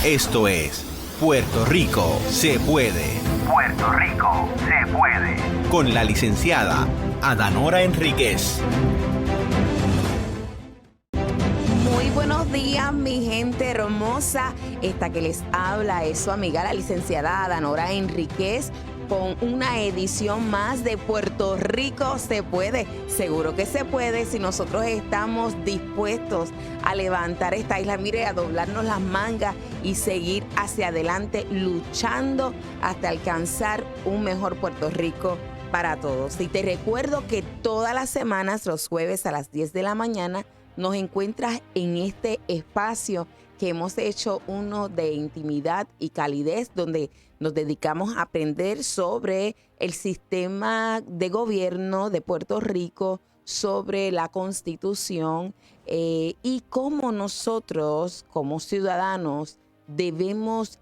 Esto es Puerto Rico se puede. Puerto Rico se puede. Con la licenciada Adanora Enríquez. Muy buenos días, mi gente hermosa. Esta que les habla es su amiga, la licenciada Adanora Enríquez, con una edición más de Puerto Rico se puede. Seguro que se puede si nosotros estamos dispuestos a levantar esta isla, mire, a doblarnos las mangas y seguir hacia adelante luchando hasta alcanzar un mejor Puerto Rico para todos. Y te recuerdo que todas las semanas, los jueves a las 10 de la mañana, nos encuentras en este espacio que hemos hecho uno de intimidad y calidez, donde nos dedicamos a aprender sobre el sistema de gobierno de Puerto Rico, sobre la Constitución y cómo nosotros como ciudadanos debemos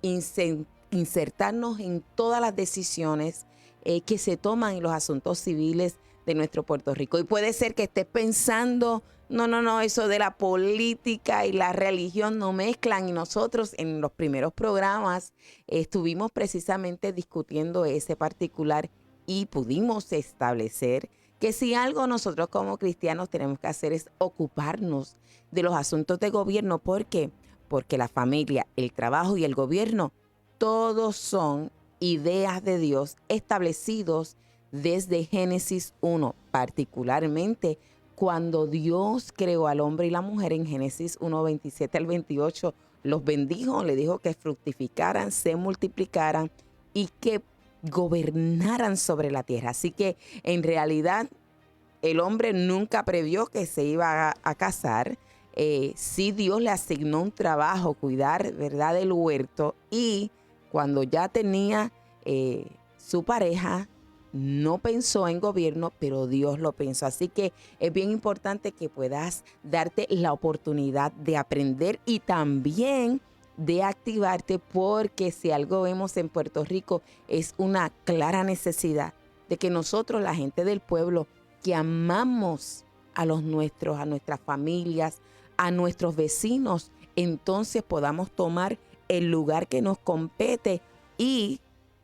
insertarnos en todas las decisiones que se toman en los asuntos civiles de nuestro Puerto Rico. Y puede ser que estés pensando, no, eso de la política y la religión no mezclan. Y nosotros en los primeros programas estuvimos precisamente discutiendo ese particular y pudimos establecer que si algo nosotros como cristianos tenemos que hacer es ocuparnos de los asuntos de gobierno. ¿Por qué? Porque la familia, el trabajo y el gobierno, todos son ideas de Dios establecidos desde Génesis 1, particularmente cuando Dios creó al hombre y la mujer en Génesis 1, 27 al 28, los bendijo, le dijo que fructificaran, se multiplicaran y que gobernaran sobre la tierra. Así que en realidad el hombre nunca previó que se iba a casar. Sí, Dios le asignó un trabajo, cuidar, ¿verdad?, del huerto, y cuando ya tenía su pareja, no pensó en gobierno, pero Dios lo pensó. Así que es bien importante que puedas darte la oportunidad de aprender y también de activarte, porque si algo vemos en Puerto Rico es una clara necesidad de que nosotros, la gente del pueblo, que amamos a los nuestros, a nuestras familias, a nuestros vecinos, entonces podamos tomar el lugar que nos compete y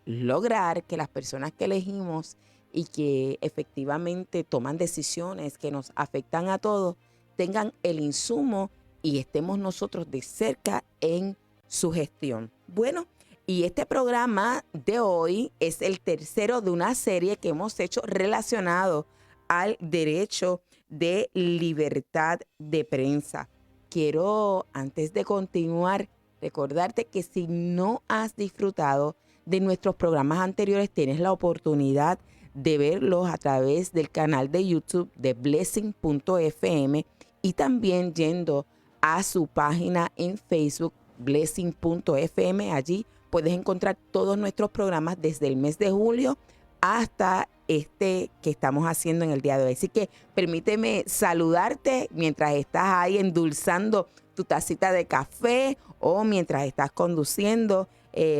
lograr que las personas que elegimos y que efectivamente toman decisiones que nos afectan a todos tengan el insumo y estemos nosotros de cerca en su gestión. Bueno, y este programa de hoy es el tercero de una serie que hemos hecho relacionado al derecho de libertad de prensa. Quiero, antes de continuar, recordarte que si no has disfrutado de nuestros programas anteriores, tienes la oportunidad de verlos a través del canal de YouTube de blessing.fm y también yendo a su página en Facebook, blessing.fm. Allí puedes encontrar todos nuestros programas desde el mes de julio hasta este que estamos haciendo en el día de hoy. Así que permíteme saludarte mientras estás ahí endulzando tu tacita de café o mientras estás conduciendo.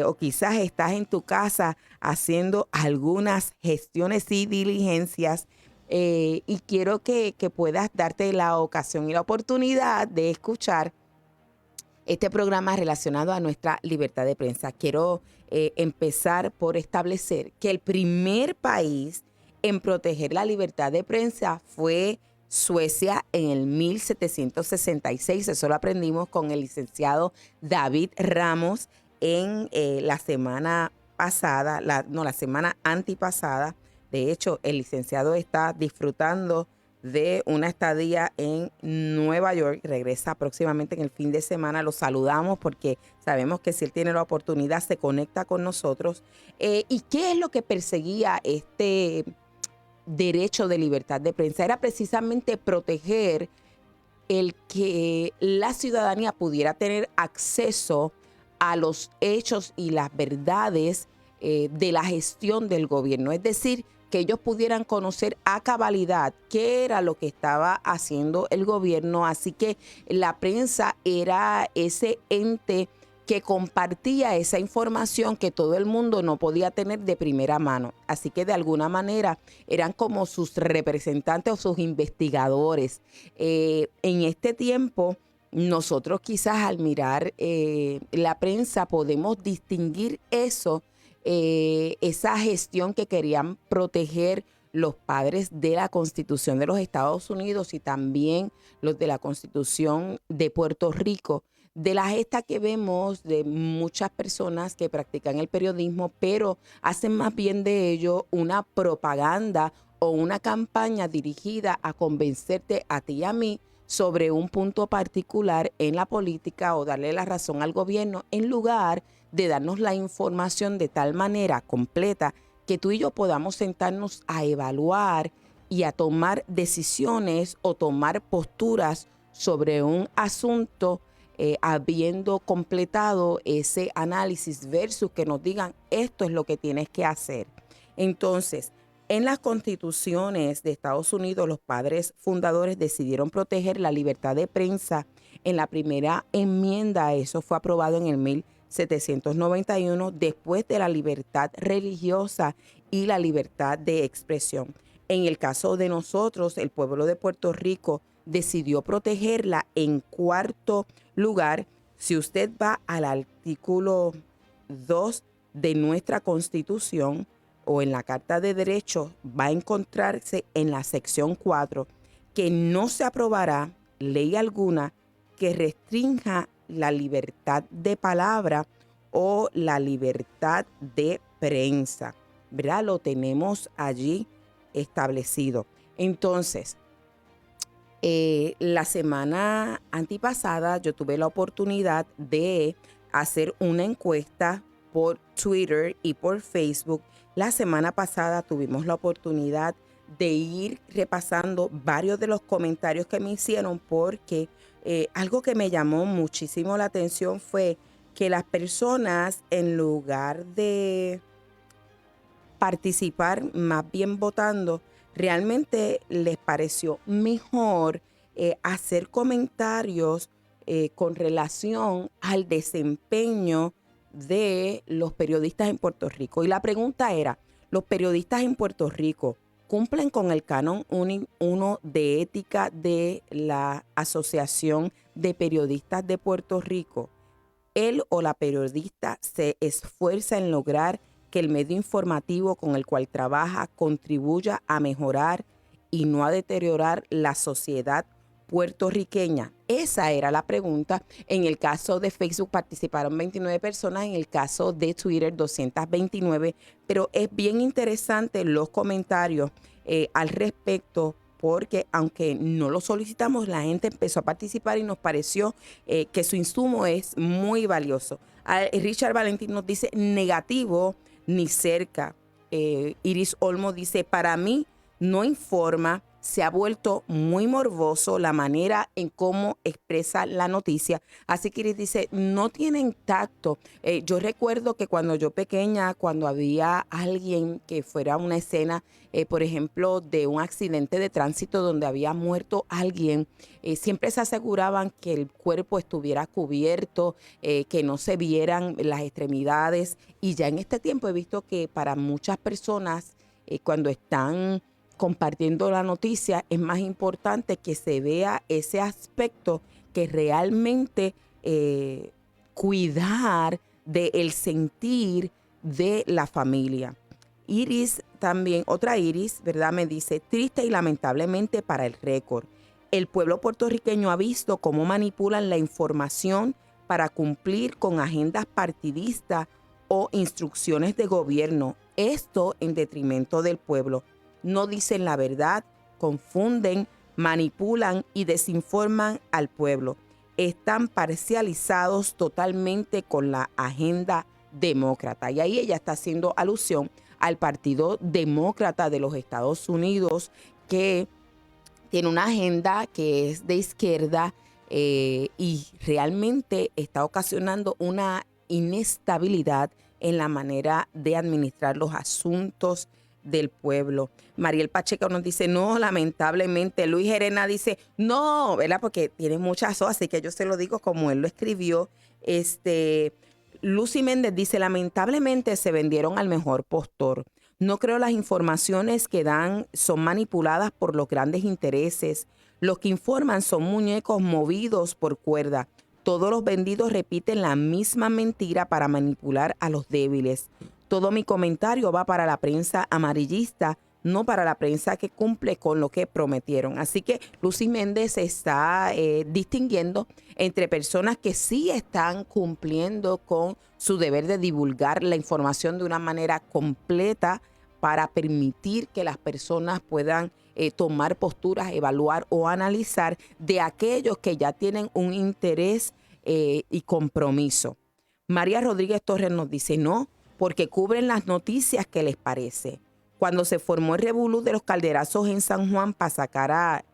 O quizás estás en tu casa haciendo algunas gestiones y diligencias y quiero que puedas darte la ocasión y la oportunidad de escuchar este programa relacionado a nuestra libertad de prensa. Quiero empezar por establecer que el primer país en proteger la libertad de prensa fue Suecia en el 1766. Eso lo aprendimos con el licenciado David Ramos en la semana pasada, la semana antipasada. De hecho, el licenciado está disfrutando de una estadía en Nueva York. Regresa próximamente en el fin de semana. Lo saludamos porque sabemos que si él tiene la oportunidad se conecta con nosotros. ¿Y qué es lo que perseguía este derecho de libertad de prensa? Era precisamente proteger el que la ciudadanía pudiera tener acceso a los hechos y las verdades de la gestión del gobierno. Es decir, que ellos pudieran conocer a cabalidad qué era lo que estaba haciendo el gobierno. Así que la prensa era ese ente que compartía esa información que todo el mundo no podía tener de primera mano. Así que de alguna manera eran como sus representantes o sus investigadores. En este tiempo nosotros quizás al mirar la prensa podemos distinguir eso, esa gestión que querían proteger los padres de la Constitución de los Estados Unidos y también los de la Constitución de Puerto Rico, de la gesta que vemos de muchas personas que practican el periodismo, pero hacen más bien de ello una propaganda o una campaña dirigida a convencerte a ti y a mí sobre un punto particular en la política o darle la razón al gobierno en lugar de darnos la información de tal manera completa que tú y yo podamos sentarnos a evaluar y a tomar decisiones o tomar posturas sobre un asunto habiendo completado ese análisis versus que nos digan esto es lo que tienes que hacer. Entonces, en las constituciones de Estados Unidos, los padres fundadores decidieron proteger la libertad de prensa. En la primera enmienda, eso fue aprobado en el 1791, después de la libertad religiosa y la libertad de expresión. En el caso de nosotros, el pueblo de Puerto Rico decidió protegerla en cuarto lugar. Si usted va al artículo 2 de nuestra Constitución, o en la Carta de Derechos, va a encontrarse en la sección 4 que no se aprobará ley alguna que restrinja la libertad de palabra o la libertad de prensa, ¿verdad? Lo tenemos allí establecido. Entonces, la semana antepasada yo tuve la oportunidad de hacer una encuesta por Twitter y por Facebook. La semana pasada tuvimos la oportunidad de ir repasando varios de los comentarios que me hicieron porque algo que me llamó muchísimo la atención fue que las personas, en lugar de participar, más bien votando, realmente les pareció mejor hacer comentarios con relación al desempeño de los periodistas en Puerto Rico. Y la pregunta era, ¿los periodistas en Puerto Rico cumplen con el canon 1 de ética de la Asociación de Periodistas de Puerto Rico? Él o la periodista se esfuerza en lograr que el medio informativo con el cual trabaja contribuya a mejorar y no a deteriorar la sociedad puertorriqueña. Esa era la pregunta. En el caso de Facebook participaron 29 personas, en el caso de Twitter 229, pero es bien interesante los comentarios al respecto porque aunque no lo solicitamos, la gente empezó a participar y nos pareció que su insumo es muy valioso. Richard Valentín nos dice negativo ni cerca. Iris Olmo dice, para mí no informa, se ha vuelto muy morboso la manera en cómo expresa la noticia. Así que Iris dice, no tienen tacto. Yo recuerdo que cuando yo pequeña, cuando había alguien que fuera una escena, por ejemplo, de un accidente de tránsito donde había muerto alguien, siempre se aseguraban que el cuerpo estuviera cubierto, que no se vieran las extremidades. Y ya en este tiempo he visto que para muchas personas, cuando están compartiendo la noticia, es más importante que se vea ese aspecto que realmente cuidar del sentir de la familia. Iris también, otra Iris, ¿verdad? Me dice, triste y lamentablemente para el récord. El pueblo puertorriqueño ha visto cómo manipulan la información para cumplir con agendas partidistas o instrucciones de gobierno. Esto en detrimento del pueblo. No dicen la verdad, confunden, manipulan y desinforman al pueblo. Están parcializados totalmente con la agenda demócrata. Y ahí ella está haciendo alusión al Partido Demócrata de los Estados Unidos, que tiene una agenda que es de izquierda y realmente está ocasionando una inestabilidad en la manera de administrar los asuntos del pueblo. Mariel Pacheco nos dice, no, lamentablemente. Luis Gerena dice, no, ¿verdad? Porque tiene muchas así que yo se lo digo como él lo escribió. Lucy Méndez dice, lamentablemente se vendieron al mejor postor. No creo las informaciones que dan son manipuladas por los grandes intereses. Los que informan son muñecos movidos por cuerda. Todos los vendidos repiten la misma mentira para manipular a los débiles. Todo mi comentario va para la prensa amarillista, no para la prensa que cumple con lo que prometieron. Así que Lucy Méndez está distinguiendo entre personas que sí están cumpliendo con su deber de divulgar la información de una manera completa para permitir que las personas puedan tomar posturas, evaluar o analizar, de aquellos que ya tienen un interés y compromiso. María Rodríguez Torres nos dice no, porque cubren las noticias que les parece. Cuando se formó el revolú de los calderazos en San Juan para sacar a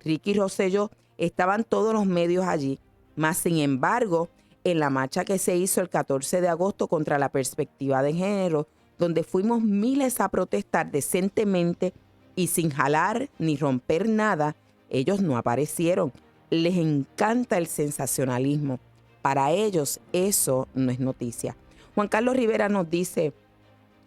Ricky Rosselló, estaban todos los medios allí. Más sin embargo, en la marcha que se hizo el 14 de agosto contra la perspectiva de género, donde fuimos miles a protestar decentemente y sin jalar ni romper nada, ellos no aparecieron. Les encanta el sensacionalismo. Para ellos eso no es noticia. Juan Carlos Rivera nos dice,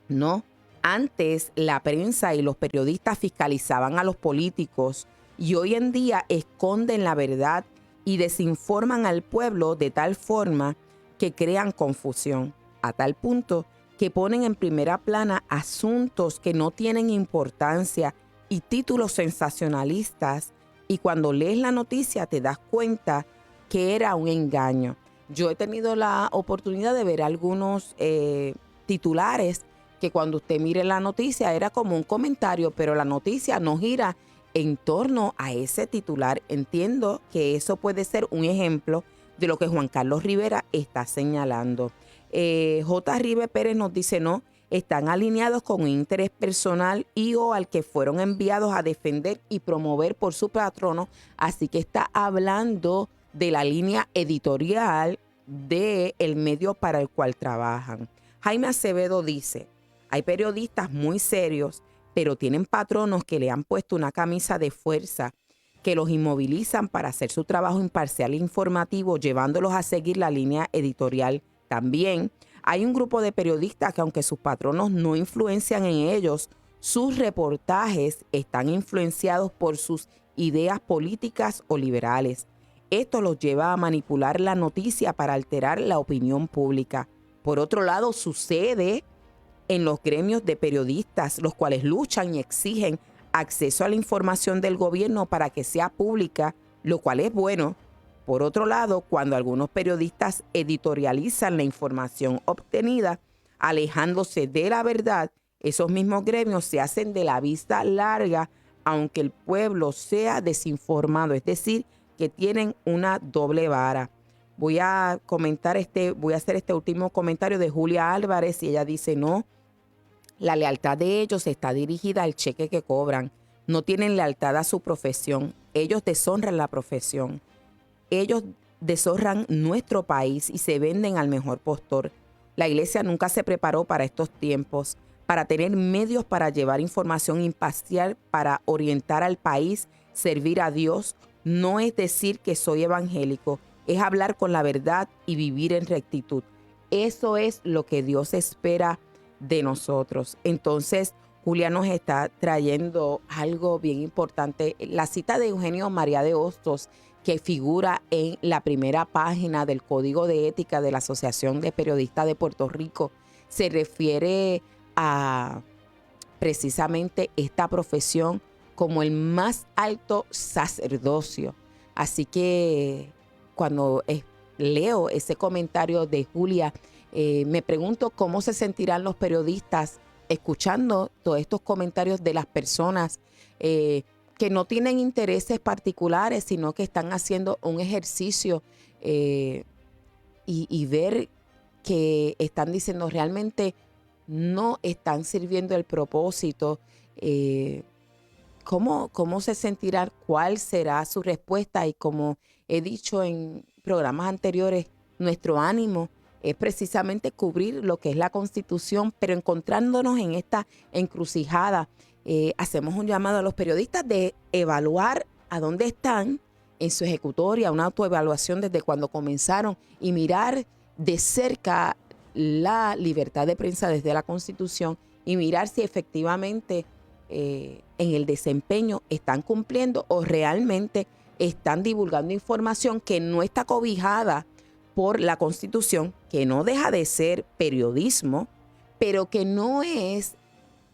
no, antes la prensa y los periodistas fiscalizaban a los políticos y hoy en día esconden la verdad y desinforman al pueblo de tal forma que crean confusión, a tal punto que ponen en primera plana asuntos que no tienen importancia y títulos sensacionalistas, y cuando lees la noticia te das cuenta que era un engaño. Yo he tenido la oportunidad de ver algunos titulares que cuando usted mire la noticia era como un comentario, pero la noticia no gira en torno a ese titular. Entiendo que eso puede ser un ejemplo de lo que Juan Carlos Rivera está señalando. J. Ribe Pérez nos dice no, están alineados con un interés personal y o al que fueron enviados a defender y promover por su patrono, así que está hablando de la línea editorial del medio para el cual trabajan. Jaime Acevedo dice, hay periodistas muy serios, pero tienen patronos que le han puesto una camisa de fuerza, que los inmovilizan para hacer su trabajo imparcial e informativo, llevándolos a seguir la línea editorial. También hay un grupo de periodistas que, aunque sus patronos no influencian en ellos, sus reportajes están influenciados por sus ideas políticas o liberales. Esto los lleva a manipular la noticia para alterar la opinión pública. Por otro lado, sucede en los gremios de periodistas, los cuales luchan y exigen acceso a la información del gobierno para que sea pública, lo cual es bueno. Por otro lado, cuando algunos periodistas editorializan la información obtenida, alejándose de la verdad, esos mismos gremios se hacen de la vista larga, aunque el pueblo sea desinformado, es decir, que tienen una doble vara. Voy a hacer este último comentario de Julia Álvarez y ella dice, no, la lealtad de ellos está dirigida al cheque que cobran. No tienen lealtad a su profesión. Ellos deshonran la profesión. Ellos deshonran nuestro país y se venden al mejor postor. La iglesia nunca se preparó para estos tiempos, para tener medios para llevar información imparcial, para orientar al país, servir a Dios. No es decir que soy evangélico, es hablar con la verdad y vivir en rectitud. Eso es lo que Dios espera de nosotros. Entonces, Julia nos está trayendo algo bien importante. La cita de Eugenio María de Hostos, que figura en la primera página del Código de Ética de la Asociación de Periodistas de Puerto Rico, se refiere a precisamente esta profesión como el más alto sacerdocio. Así que cuando leo ese comentario de Julia, me pregunto cómo se sentirán los periodistas escuchando todos estos comentarios de las personas que no tienen intereses particulares, sino que están haciendo un ejercicio y ver que están diciendo realmente no están sirviendo el propósito. ¿Cómo se sentirá? ¿Cuál será su respuesta? Y como he dicho en programas anteriores, nuestro ánimo es precisamente cubrir lo que es la Constitución, pero encontrándonos en esta encrucijada, hacemos un llamado a los periodistas de evaluar a dónde están en su ejecutoria, una autoevaluación desde cuando comenzaron y mirar de cerca la libertad de prensa desde la Constitución y mirar si efectivamente en el desempeño están cumpliendo o realmente están divulgando información que no está cobijada por la Constitución, que no deja de ser periodismo, pero que no es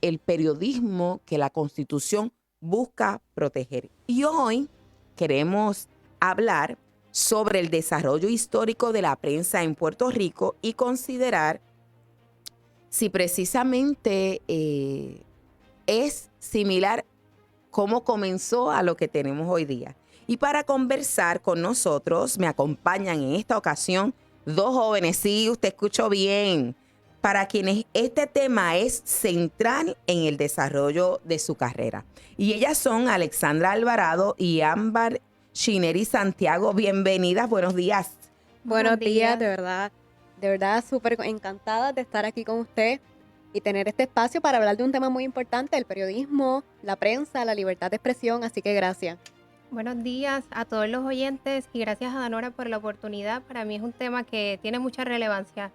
el periodismo que la Constitución busca proteger. Y hoy queremos hablar sobre el desarrollo histórico de la prensa en Puerto Rico y considerar si precisamente es similar cómo comenzó a lo que tenemos hoy día. Y para conversar con nosotros me acompañan en esta ocasión dos jóvenes, sí, usted escuchó bien, para quienes este tema es central en el desarrollo de su carrera. Y ellas son Alexandra Alvarado y Ámbar Chineri Santiago. Bienvenidas, buenos días. Buenos días, de verdad súper encantada de estar aquí con usted y tener este espacio para hablar de un tema muy importante, el periodismo, la prensa, la libertad de expresión, así que gracias. Buenos días a todos los oyentes y gracias a Danora por la oportunidad. Para mí es un tema que tiene mucha relevancia.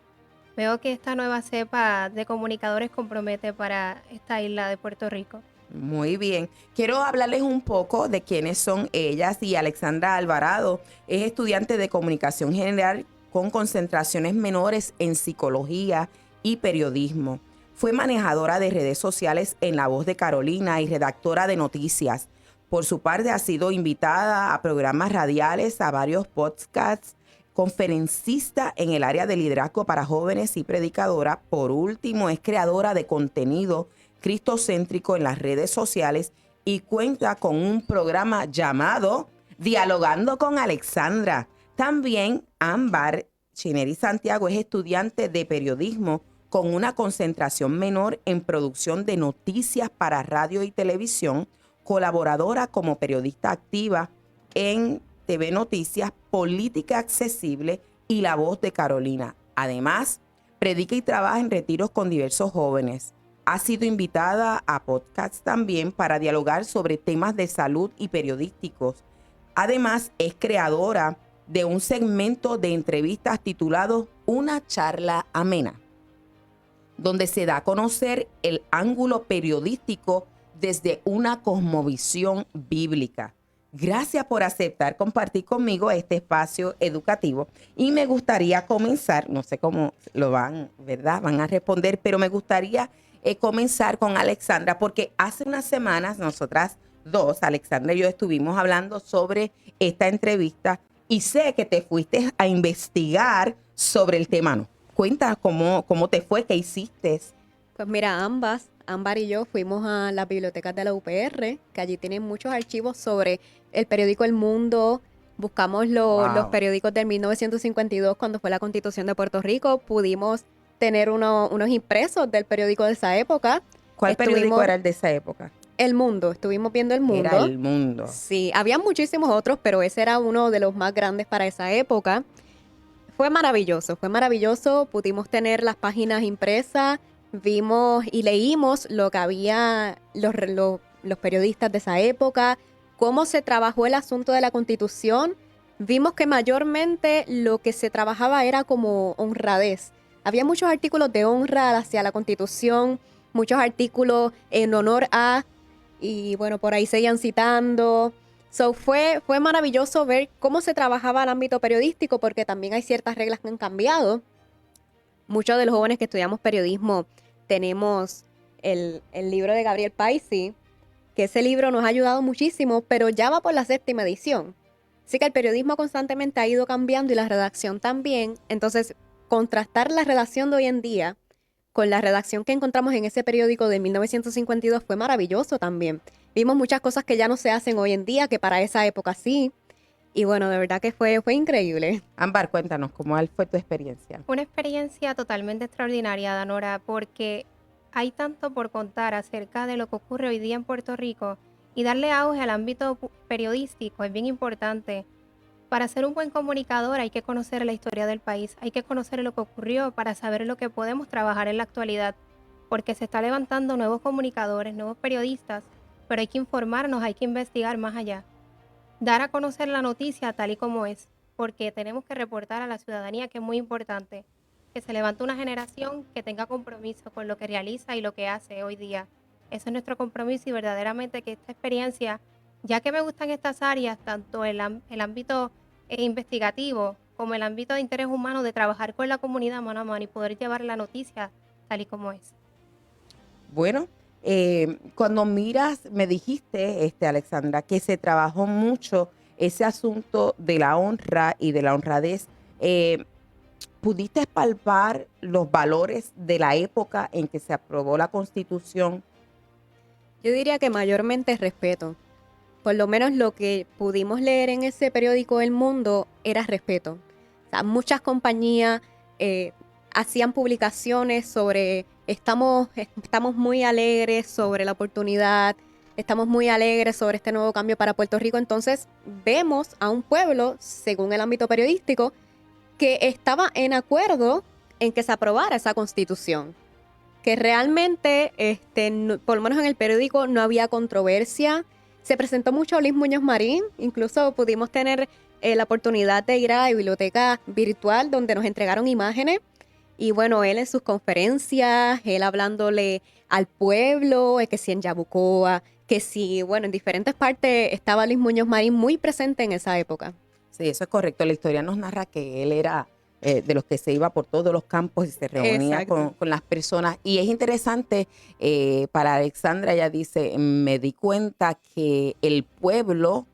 Veo que esta nueva cepa de comunicadores compromete para esta isla de Puerto Rico. Muy bien. Quiero hablarles un poco de quiénes son ellas. Y Alexandra Alvarado es estudiante de Comunicación General con concentraciones menores en psicología y periodismo. Fue manejadora de redes sociales en La Voz de Carolina y redactora de noticias. Por su parte, ha sido invitada a programas radiales, a varios podcasts, conferencista en el área de liderazgo para jóvenes y predicadora. Por último, es creadora de contenido cristocéntrico en las redes sociales y cuenta con un programa llamado Dialogando con Alexandra. También Ámbar Chineri Santiago es estudiante de periodismo con una concentración menor en producción de noticias para radio y televisión, colaboradora como periodista activa en TV Noticias, Política Accesible y La Voz de Carolina. Además, predica y trabaja en retiros con diversos jóvenes. Ha sido invitada a podcasts también para dialogar sobre temas de salud y periodísticos. Además, es creadora de un segmento de entrevistas titulado Una charla amena, donde se da a conocer el ángulo periodístico desde una cosmovisión bíblica. Gracias por aceptar compartir conmigo este espacio educativo. Y me gustaría comenzar, no sé cómo lo van, ¿verdad? Van a responder, pero me gustaría comenzar con Alexandra, porque hace unas semanas nosotras dos, Alexandra y yo, estuvimos hablando sobre esta entrevista y sé que te fuiste a investigar sobre el tema, ¿no? Cuenta cómo te fue, qué hiciste. Pues mira, Ámbar y yo fuimos a las bibliotecas de la UPR, que allí tienen muchos archivos sobre el periódico El Mundo. Buscamos los periódicos del 1952, cuando fue la Constitución de Puerto Rico. Pudimos tener unos impresos del periódico de esa época. ¿Cuál periódico era el de esa época? El Mundo, estuvimos viendo El Mundo. Era El Mundo. Sí, había muchísimos otros, pero ese era uno de los más grandes para esa época. Fue maravilloso, pudimos tener las páginas impresas, vimos y leímos lo que había los periodistas de esa época, cómo se trabajó el asunto de la Constitución. Vimos que mayormente lo que se trabajaba era como honradez. Había muchos artículos de honra hacia la Constitución, muchos artículos en honor a, y bueno, por ahí seguían citando. Fue maravilloso ver cómo se trabajaba el ámbito periodístico, porque también hay ciertas reglas que han cambiado. Muchos de los jóvenes que estudiamos periodismo tenemos el libro de Gabriel Paisi, que ese libro nos ha ayudado muchísimo, pero ya va por la 7ª edición. Así que el periodismo constantemente ha ido cambiando y la redacción también. Entonces, contrastar la redacción de hoy en día con la redacción que encontramos en ese periódico de 1952 fue maravilloso también. Vimos muchas cosas que ya no se hacen hoy en día, que para esa época sí. Y bueno, de verdad que fue increíble. Ámbar, cuéntanos, ¿cómo fue tu experiencia? Una experiencia totalmente extraordinaria, Danora, porque hay tanto por contar acerca de lo que ocurre hoy día en Puerto Rico y darle auge al ámbito periodístico es bien importante. Para ser un buen comunicador hay que conocer la historia del país, hay que conocer lo que ocurrió para saber lo que podemos trabajar en la actualidad, porque se está levantando nuevos comunicadores, nuevos periodistas, pero hay que informarnos, hay que investigar más allá. Dar a conocer la noticia tal y como es, porque tenemos que reportar a la ciudadanía, que es muy importante, que se levante una generación que tenga compromiso con lo que realiza y lo que hace hoy día. Ese es nuestro compromiso y verdaderamente que esta experiencia, ya que me gustan estas áreas, tanto el ámbito investigativo como el ámbito de interés humano, de trabajar con la comunidad mano a mano y poder llevar la noticia tal y como es. Bueno, cuando miras, me dijiste, Alexandra, que se trabajó mucho ese asunto de la honra y de la honradez. ¿Pudiste palpar los valores de la época en que se aprobó la Constitución? Yo diría que mayormente respeto. Por lo menos lo que pudimos leer en ese periódico El Mundo era respeto. O sea, muchas compañías hacían publicaciones sobre estamos muy alegres sobre la oportunidad, estamos muy alegres sobre este nuevo cambio para Puerto Rico. Entonces vemos a un pueblo, según el ámbito periodístico, que estaba en acuerdo en que se aprobara esa Constitución. Que realmente, por lo menos en el periódico, no había controversia. Se presentó mucho Luis Muñoz Marín, incluso pudimos tener la oportunidad de ir a la biblioteca virtual donde nos entregaron imágenes. Y bueno, él en sus conferencias, él hablándole al pueblo, que si en Yabucoa, que si, bueno, en diferentes partes estaba Luis Muñoz Marín muy presente en esa época. Sí, eso es correcto. La historia nos narra que él era de los que se iba por todos los campos y se reunía con las personas. Y es interesante, para Alexandra, ella dice, me di cuenta que el pueblo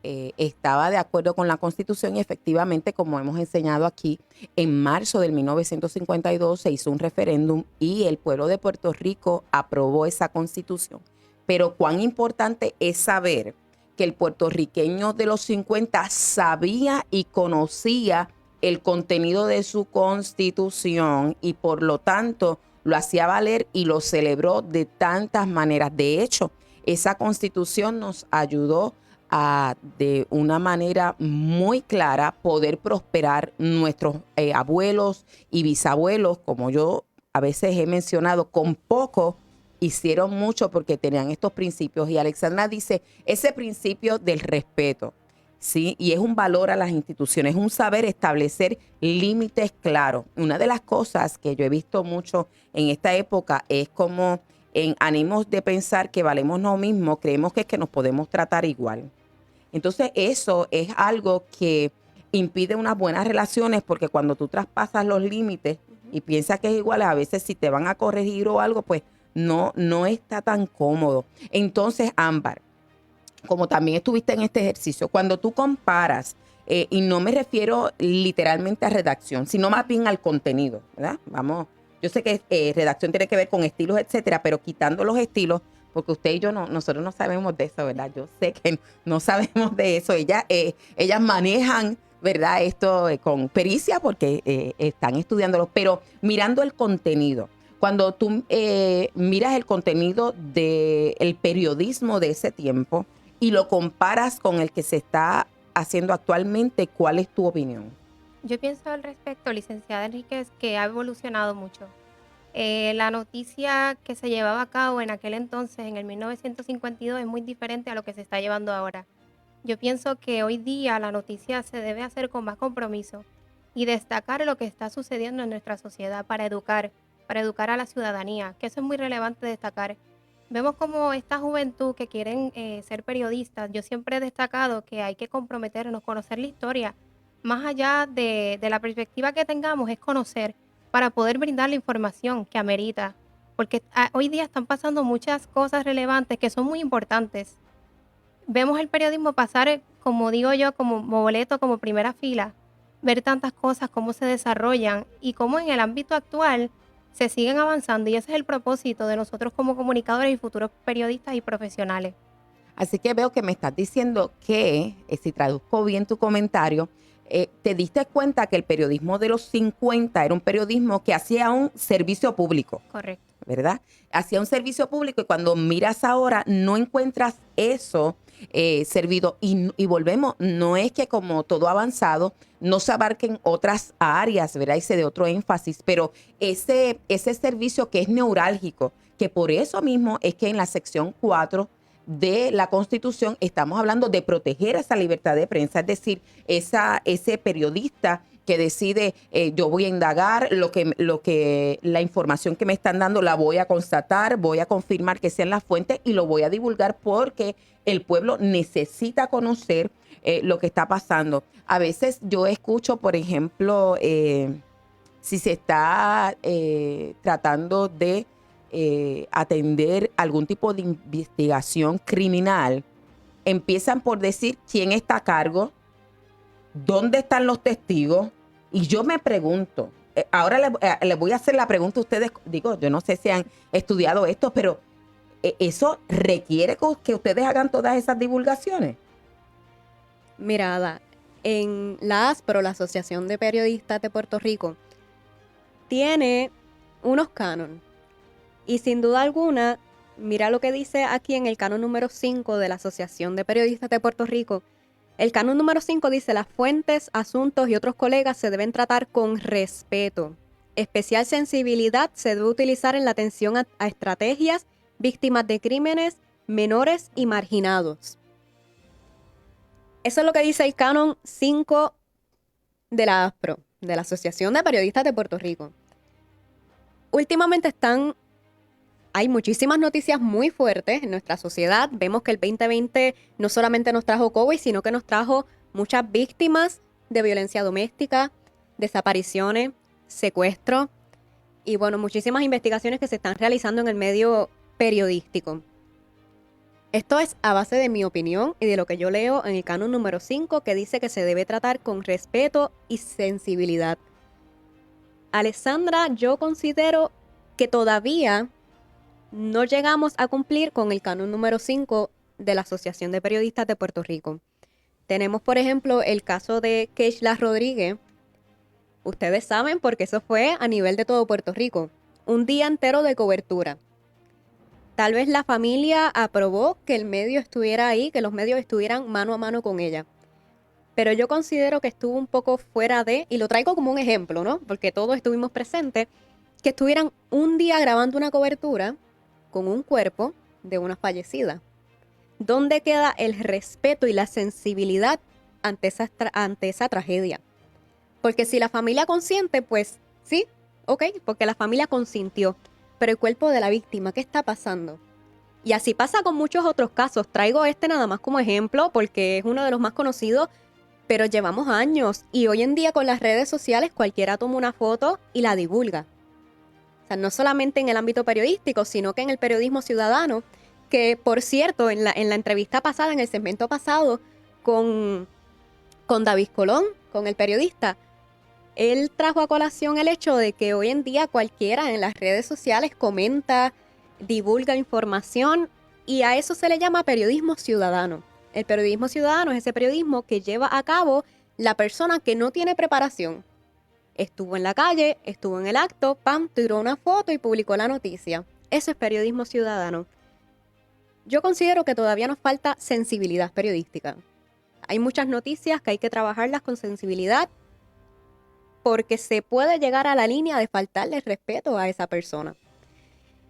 estaba de acuerdo con la Constitución y efectivamente, como hemos enseñado aquí, en marzo del 1952 se hizo un referéndum y el pueblo de Puerto Rico aprobó esa Constitución. Pero cuán importante es saber que el puertorriqueño de los 50 sabía y conocía el contenido de su Constitución y por lo tanto lo hacía valer y lo celebró de tantas maneras. De hecho, esa Constitución nos ayudó a, de una manera muy clara, poder prosperar nuestros abuelos y bisabuelos, como yo a veces he mencionado, con poco hicieron mucho porque tenían estos principios. Y Alexandra dice, ese principio del respeto, ¿sí? Y es un valor a las instituciones, es un saber establecer límites claros. Una de las cosas que yo he visto mucho en esta época es como en ánimos de pensar que valemos lo mismo, creemos que es que nos podemos tratar igual. Entonces eso es algo que impide unas buenas relaciones porque cuando tú traspasas los límites y piensas que es igual, a veces si te van a corregir o algo, pues no está tan cómodo. Entonces, Ámbar, como también estuviste en este ejercicio, cuando tú comparas, y no me refiero literalmente a redacción, sino más bien al contenido, ¿verdad? Vamos, yo sé que redacción tiene que ver con estilos, etcétera, pero quitando los estilos, porque usted y yo nosotros no sabemos de eso, ¿verdad? Yo sé que no sabemos de eso. Ellas manejan, ¿verdad? Esto con pericia porque están estudiándolo, pero mirando el contenido. Cuando tú miras el contenido del periodismo de ese tiempo y lo comparas con el que se está haciendo actualmente, ¿cuál es tu opinión? Yo pienso al respecto, licenciada Enríquez, que ha evolucionado mucho. La noticia que se llevaba a cabo en aquel entonces, en el 1952, es muy diferente a lo que se está llevando ahora. Yo pienso que hoy día la noticia se debe hacer con más compromiso y destacar lo que está sucediendo en nuestra sociedad para educar a la ciudadanía, que eso es muy relevante destacar. Vemos como esta juventud que quieren ser periodistas, yo siempre he destacado que hay que comprometernos, conocer la historia, más allá de la perspectiva que tengamos, es conocer para poder brindar la información que amerita, porque hoy día están pasando muchas cosas relevantes que son muy importantes. Vemos el periodismo pasar, como digo yo, como boleto, como primera fila, ver tantas cosas, cómo se desarrollan y cómo en el ámbito actual se siguen avanzando, y ese es el propósito de nosotros como comunicadores y futuros periodistas y profesionales. Así que veo que me estás diciendo que, si traduzco bien tu comentario, te diste cuenta que el periodismo de los 50 era un periodismo que hacía un servicio público. Correcto. ¿Verdad? Hacía un servicio público y cuando miras ahora no encuentras eso servido y volvemos, no es que como todo ha avanzado no se abarquen otras áreas, ¿verdad? Y se dé otro énfasis, pero ese servicio que es neurálgico, que por eso mismo es que en la sección 4 de la Constitución estamos hablando de proteger esa libertad de prensa, es decir, ese periodista que decide, yo voy a indagar la información que me están dando, la voy a constatar, voy a confirmar que sean las fuentes y lo voy a divulgar porque el pueblo necesita conocer lo que está pasando. A veces yo escucho, por ejemplo, si se está tratando de atender algún tipo de investigación criminal, empiezan por decir quién está a cargo, dónde están los testigos, y yo me pregunto, ahora les voy a hacer la pregunta a ustedes, digo, yo no sé si han estudiado esto, pero ¿eso requiere que ustedes hagan todas esas divulgaciones? Mira, Ada, en la ASPRO, la Asociación de Periodistas de Puerto Rico, tiene unos cánones. Y sin duda alguna, mira lo que dice aquí en el canon número 5 de la Asociación de Periodistas de Puerto Rico. El canon número 5 dice: las fuentes, asuntos y otros colegas se deben tratar con respeto. Especial sensibilidad se debe utilizar en la atención a estrategias, víctimas de crímenes, menores y marginados. Eso es lo que dice el canon 5 de la ASPRO, de la Asociación de Periodistas de Puerto Rico. Últimamente hay muchísimas noticias muy fuertes en nuestra sociedad. Vemos que el 2020 no solamente nos trajo COVID, sino que nos trajo muchas víctimas de violencia doméstica, desapariciones, secuestros y bueno, muchísimas investigaciones que se están realizando en el medio periodístico. Esto es a base de mi opinión y de lo que yo leo en el canon número 5, que dice que se debe tratar con respeto y sensibilidad. Alessandra, yo considero que todavía no llegamos a cumplir con el canon número 5 de la Asociación de Periodistas de Puerto Rico. Tenemos, por ejemplo, el caso de Keishla Rodríguez. Ustedes saben porque eso fue a nivel de todo Puerto Rico. Un día entero de cobertura. Tal vez la familia aprobó que el medio estuviera ahí, que los medios estuvieran mano a mano con ella. Pero yo considero que estuvo un poco fuera de, y lo traigo como un ejemplo, ¿no? Porque todos estuvimos presentes, que estuvieran un día grabando una cobertura con un cuerpo de una fallecida. ¿Dónde queda el respeto y la sensibilidad ante esa tragedia? Porque si la familia consiente, pues sí, ok, porque la familia consintió. Pero el cuerpo de la víctima, ¿qué está pasando? Y así pasa con muchos otros casos. Traigo este nada más como ejemplo porque es uno de los más conocidos, pero llevamos años y hoy en día con las redes sociales cualquiera toma una foto y la divulga. O sea, no solamente en el ámbito periodístico, sino que en el periodismo ciudadano, que por cierto, en la entrevista pasada, en el segmento pasado con David Colón, con el periodista, él trajo a colación el hecho de que hoy en día cualquiera en las redes sociales comenta, divulga información y a eso se le llama periodismo ciudadano. El periodismo ciudadano es ese periodismo que lleva a cabo la persona que no tiene preparación. Estuvo en la calle, estuvo en el acto, pam, tiró una foto y publicó la noticia. Eso es periodismo ciudadano. Yo considero que todavía nos falta sensibilidad periodística. Hay muchas noticias que hay que trabajarlas con sensibilidad porque se puede llegar a la línea de faltarle respeto a esa persona.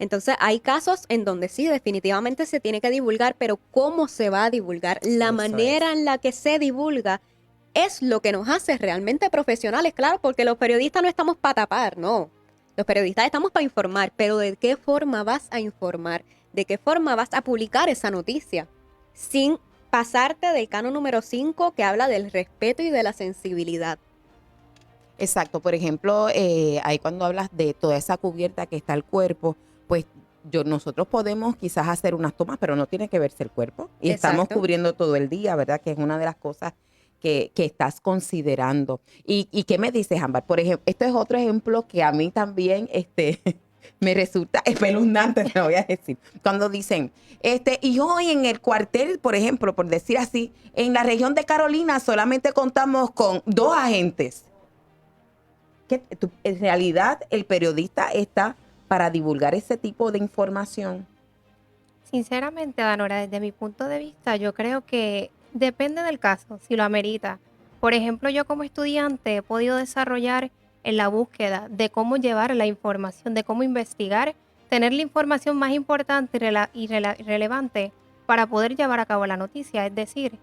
Entonces hay casos en donde sí, definitivamente se tiene que divulgar, pero ¿cómo se va a divulgar? La manera en la que se divulga es lo que nos hace realmente profesionales, claro, porque los periodistas no estamos para tapar, no. Los periodistas estamos para informar, pero ¿de qué forma vas a informar? ¿De qué forma vas a publicar esa noticia? Sin pasarte del canon número 5 que habla del respeto y de la sensibilidad. Exacto, por ejemplo, ahí cuando hablas de toda esa cubierta que está el cuerpo, pues nosotros podemos quizás hacer unas tomas, pero no tiene que verse el cuerpo. Y Exacto. estamos cubriendo todo el día, ¿verdad? Que es una de las cosas que estás considerando. ¿Y qué me dices, Ámbar? Por ejemplo, esto es otro ejemplo que a mí también me resulta espeluznante, te lo voy a decir. Cuando dicen, y hoy en el cuartel, por ejemplo, por decir así, en la región de Carolina solamente contamos con 2 agentes. En realidad el periodista está para divulgar ese tipo de información. Sinceramente, Danora, desde mi punto de vista, yo creo que depende del caso, si lo amerita. Por ejemplo, yo como estudiante he podido desarrollar en la búsqueda de cómo llevar la información, de cómo investigar, tener la información más importante y relevante para poder llevar a cabo la noticia. Es decir,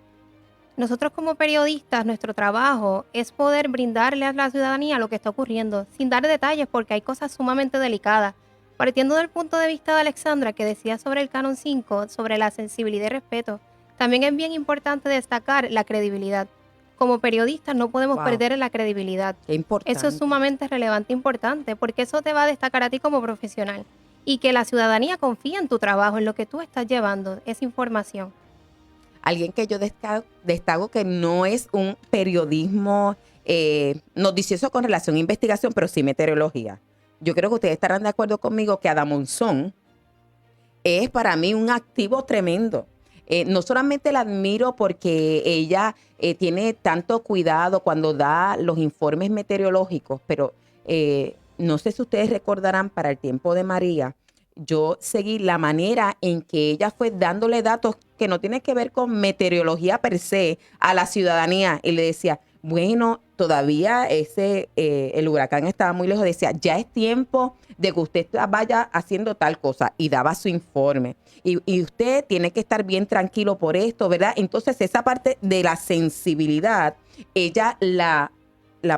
Nosotros como periodistas, nuestro trabajo es poder brindarle a la ciudadanía lo que está ocurriendo, sin dar detalles porque hay cosas sumamente delicadas. Partiendo del punto de vista de Alexandra, que decía sobre el Canon 5, sobre la sensibilidad y respeto, también es bien importante destacar la credibilidad. Como periodistas no podemos Wow. perder la credibilidad. Qué importante. Eso es sumamente relevante e importante porque eso te va a destacar a ti como profesional y que la ciudadanía confíe en tu trabajo, en lo que tú estás llevando, esa información. Alguien que yo destaco que no es un periodismo noticioso con relación a investigación, pero sí meteorología. Yo creo que ustedes estarán de acuerdo conmigo que Ada Monzón es para mí un activo tremendo. No solamente la admiro porque ella tiene tanto cuidado cuando da los informes meteorológicos, pero no sé si ustedes recordarán para el tiempo de María, yo seguí la manera en que ella fue dándole datos que no tienen que ver con meteorología per se a la ciudadanía y le decía, bueno, todavía el huracán estaba muy lejos, decía, ya es tiempo de que usted vaya haciendo tal cosa y daba su informe. Y usted tiene que estar bien tranquilo por esto, ¿verdad? Entonces esa parte de la sensibilidad, ella la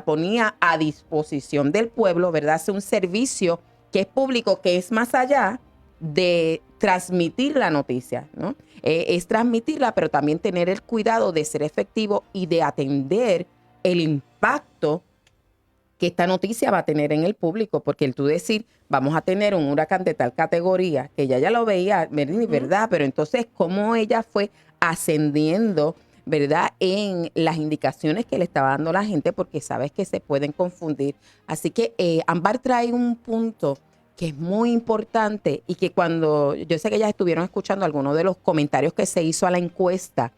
ponía a disposición del pueblo, ¿verdad? Hace un servicio que es público, que es más allá de transmitir la noticia, ¿no? Es transmitirla, pero también tener el cuidado de ser efectivo y de atender el impacto que esta noticia va a tener en el público, porque el tú decir, vamos a tener un huracán de tal categoría, que ya lo veía, ¿verdad? Pero entonces, cómo ella fue ascendiendo, ¿verdad? En las indicaciones que le estaba dando la gente, porque sabes que se pueden confundir. Así que Ámbar trae un punto que es muy importante y que cuando, yo sé que ya estuvieron escuchando algunos de los comentarios que se hizo a la encuesta,